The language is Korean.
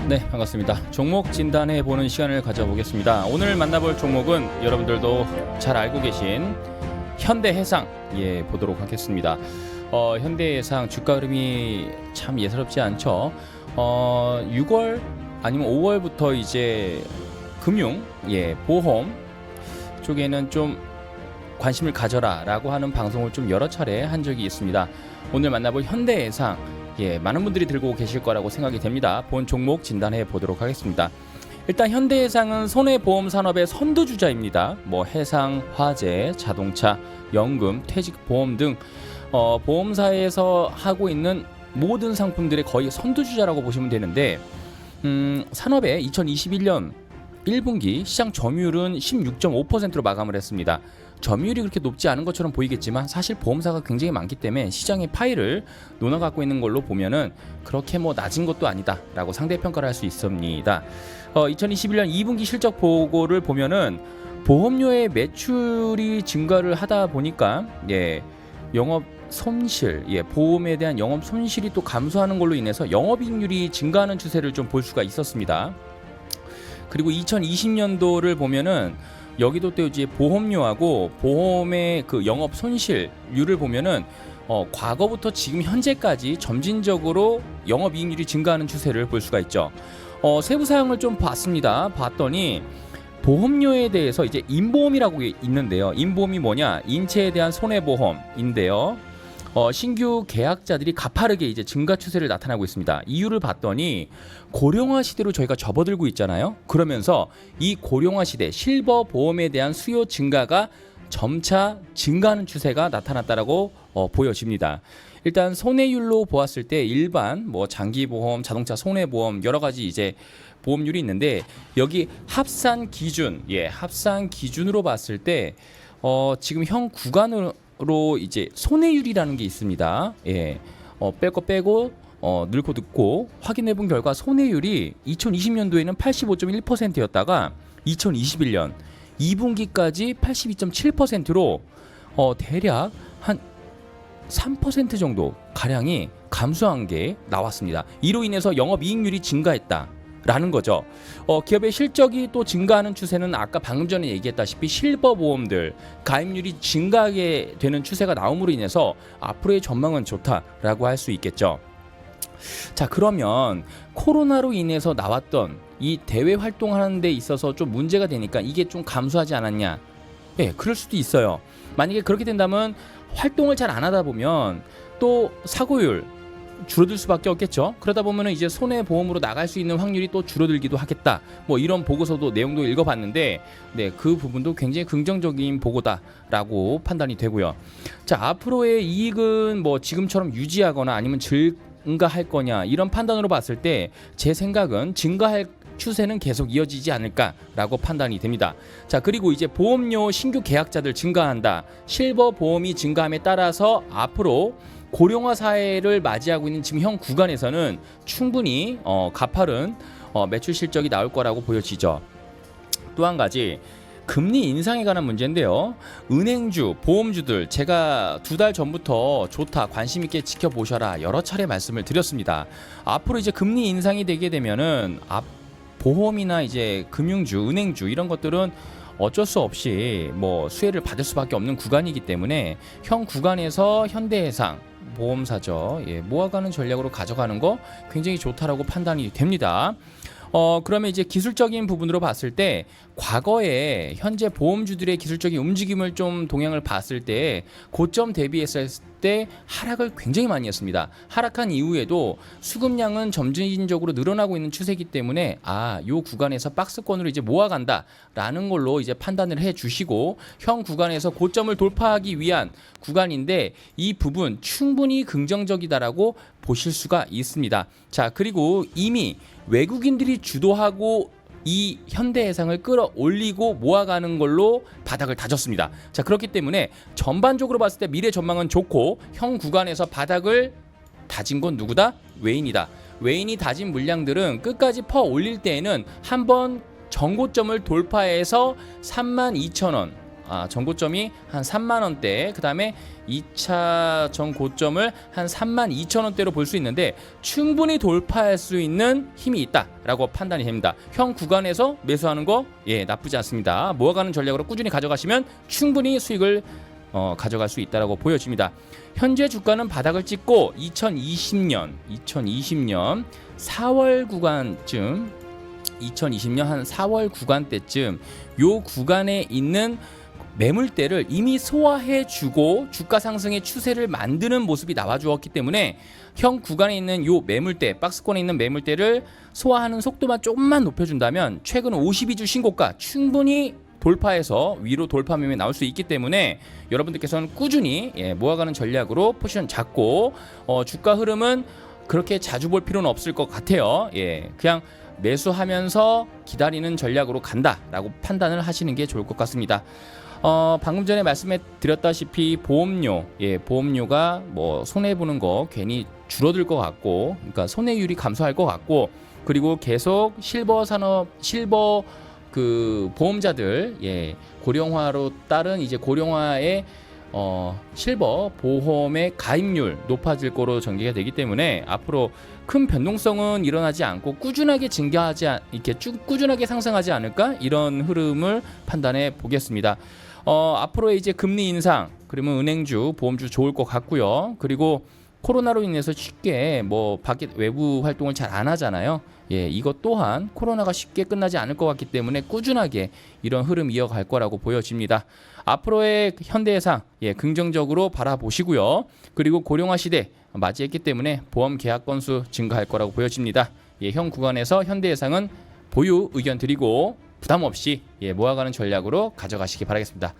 네, 반갑습니다. 종목 진단해 보는 시간을 가져보겠습니다. 오늘 만나볼 종목은 여러분들도 잘 알고 계신 현대해상 보도록 하겠습니다. 현대해상 주가 흐름이 참 예사롭지 않죠. 6월 아니면 5월부터 이제 금융, 보험 쪽에는 좀 관심을 가져라라고 하는 방송을 좀 여러 차례 한 적이 있습니다. 오늘 만나볼 현대해상 많은 분들이 들고 계실 거라고 생각이 됩니다. 본 종목 진단해 보도록 하겠습니다. 일단 현대해상은 손해보험 산업의 선두주자입니다. 해상, 화재, 자동차, 연금, 퇴직보험 등 보험사에서 하고 있는 모든 상품들의 거의 선두주자라고 보시면 되는데 산업의 2021년 1분기 시장 점유율은 16.5%로 마감을 했습니다. 점유율이 그렇게 높지 않은 것처럼 보이겠지만 사실 보험사가 굉장히 많기 때문에 시장의 파이를 논아 갖고 있는 걸로 보면은 그렇게 낮은 것도 아니다 라고 상대평가를 할 수 있습니다. 2021년 2분기 실적 보고를 보면은 보험료의 매출이 증가를 하다 보니까 영업 손실, 보험에 대한 영업 손실이 또 감소하는 걸로 인해서 영업이익률이 증가하는 추세를 좀 볼 수가 있었습니다. 그리고 2020년도를 보면은 여기도 또 이제 보험료하고 보험의 그 영업 손실률을 보면은 과거부터 지금 현재까지 점진적으로 영업이익률이 증가하는 추세를 볼 수가 있죠. 세부 사항을 좀 봤더니 보험료에 대해서 이제 인보험이라고 있는데요. 인보험이 뭐냐? 인체에 대한 손해보험인데요. 신규 계약자들이 가파르게 이제 증가 추세를 나타나고 있습니다. 이유를 봤더니 고령화 시대로 저희가 접어들고 있잖아요. 그러면서 이 고령화 시대 실버 보험에 대한 수요 증가가 점차 증가하는 추세가 나타났다라고 보여집니다. 일단 손해율로 보았을 때 일반 장기보험, 자동차 손해보험 여러 가지 이제 보험률이 있는데 여기 합산 기준으로 봤을 때 지금 현 구간으로 이제 손해율이라는 게 있습니다. 뺄 거 빼고 넣고 듣고 확인해 본 결과 손해율이 2020년도에는 85.1%였다가 2021년 2분기까지 82.7%로 대략 한 3% 정도 가량이 감소한 게 나왔습니다. 이로 인해서 영업이익률이 증가했다. 라는 거죠. 기업의 실적이 또 증가하는 추세는 아까 방금 전에 얘기했다시피 실버 보험들 가입률이 증가하게 되는 추세가 나옴으로 인해서 앞으로의 전망은 좋다라고 할 수 있겠죠. 자, 그러면 코로나로 인해서 나왔던 이 대외 활동하는 데 있어서 좀 문제가 되니까 이게 좀 감소하지 않았냐? 그럴 수도 있어요. 만약에 그렇게 된다면 활동을 잘 안 하다 보면 또 사고율 줄어들 수밖에 없겠죠. 그러다 보면은 이제 손해보험으로 나갈 수 있는 확률이 또 줄어들기도 하겠다. 이런 보고서도 내용도 읽어봤는데, 그 부분도 굉장히 긍정적인 보고다라고 판단이 되고요. 자, 앞으로의 이익은 지금처럼 유지하거나 아니면 증가할 거냐 이런 판단으로 봤을 때 제 생각은 증가할 추세는 계속 이어지지 않을까라고 판단이 됩니다. 자, 그리고 이제 보험료 신규 계약자들 증가한다. 실버 보험이 증가함에 따라서 앞으로 고령화 사회를 맞이하고 있는 지금 현 구간에서는 충분히 가파른 매출 실적이 나올 거라고 보여지죠. 또 한 가지 금리 인상에 관한 문제인데요. 은행주, 보험주들 제가 2달 전부터 좋다, 관심 있게 지켜보셔라 여러 차례 말씀을 드렸습니다. 앞으로 이제 금리 인상이 되게 되면은 보험이나 이제 금융주, 은행주 이런 것들은 어쩔 수 없이 수혜를 받을 수밖에 없는 구간이기 때문에 현 구간에서 현대해상 보험사죠. 모아가는 전략으로 가져가는 거 굉장히 좋다라고 판단이 됩니다. 그러면 이제 기술적인 부분으로 봤을 때 과거에 현재 보험주들의 기술적인 움직임을 좀 동향을 봤을 때 고점 대비했을 때 하락을 굉장히 많이 했습니다. 하락한 이후에도 수급량은 점진적으로 늘어나고 있는 추세이기 때문에 요 구간에서 박스권으로 이제 모아간다라는 걸로 이제 판단을 해 주시고 현 구간에서 고점을 돌파하기 위한 구간인데 이 부분 충분히 긍정적이다라고 보실 수가 있습니다. 자, 그리고 이미 외국인들이 주도하고 이 현대해상을 끌어올리고 모아가는 걸로 바닥을 다졌습니다. 자, 그렇기 때문에 전반적으로 봤을 때 미래 전망은 좋고 현 구간에서 바닥을 다진 건 누구다? 외인이다. 외인이 다진 물량들은 끝까지 퍼 올릴 때에는 한번 전고점을 돌파해서 32,000원 전고점이 한 3만 원대, 그다음에 2차 전고점을 한 3만 2천 원대로 볼 수 있는데 충분히 돌파할 수 있는 힘이 있다라고 판단이 됩니다. 현 구간에서 매수하는 거 나쁘지 않습니다. 모아가는 전략으로 꾸준히 가져가시면 충분히 수익을 가져갈 수 있다라고 보여집니다. 현재 주가는 바닥을 찍고 2020년 4월 구간쯤 2020년 한 4월 구간대쯤 요 구간에 있는 매물대를 이미 소화해주고 주가 상승의 추세를 만드는 모습이 나와주었기 때문에 현 구간에 있는 요 매물대, 박스권에 있는 매물대를 소화하는 속도만 조금만 높여준다면 최근 52주 신고가 충분히 돌파해서 위로 돌파 매매 나올 수 있기 때문에 여러분들께서는 꾸준히 모아가는 전략으로 포지션 잡고 주가 흐름은 그렇게 자주 볼 필요는 없을 것 같아요. 그냥 매수하면서 기다리는 전략으로 간다라고 판단을 하시는 게 좋을 것 같습니다. 방금 전에 말씀해 드렸다시피 보험료가 뭐 손해 보는 거 괜히 줄어들 것 같고, 그러니까 손해율이 감소할 것 같고, 그리고 계속 실버 그 보험자들 고령화로 따른 이제 고령화의 실버 보험의 가입률 높아질 거로 전개가 되기 때문에 앞으로 큰 변동성은 일어나지 않고 꾸준하게 꾸준하게 상승하지 않을까, 이런 흐름을 판단해 보겠습니다. 앞으로 이제 금리 인상, 그러면 은행주, 보험주 좋을 것 같고요. 그리고 코로나로 인해서 쉽게 뭐 밖에 외부 활동을 잘 안 하잖아요. 이것 또한 코로나가 쉽게 끝나지 않을 것 같기 때문에 꾸준하게 이런 흐름 이어갈 거라고 보여집니다. 앞으로의 현대해상 긍정적으로 바라보시고요. 그리고 고령화 시대 맞이했기 때문에 보험 계약 건수 증가할 거라고 보여집니다. 현 구간에서 현대해상은 보유 의견 드리고 부담 없이 모아가는 전략으로 가져가시기 바라겠습니다.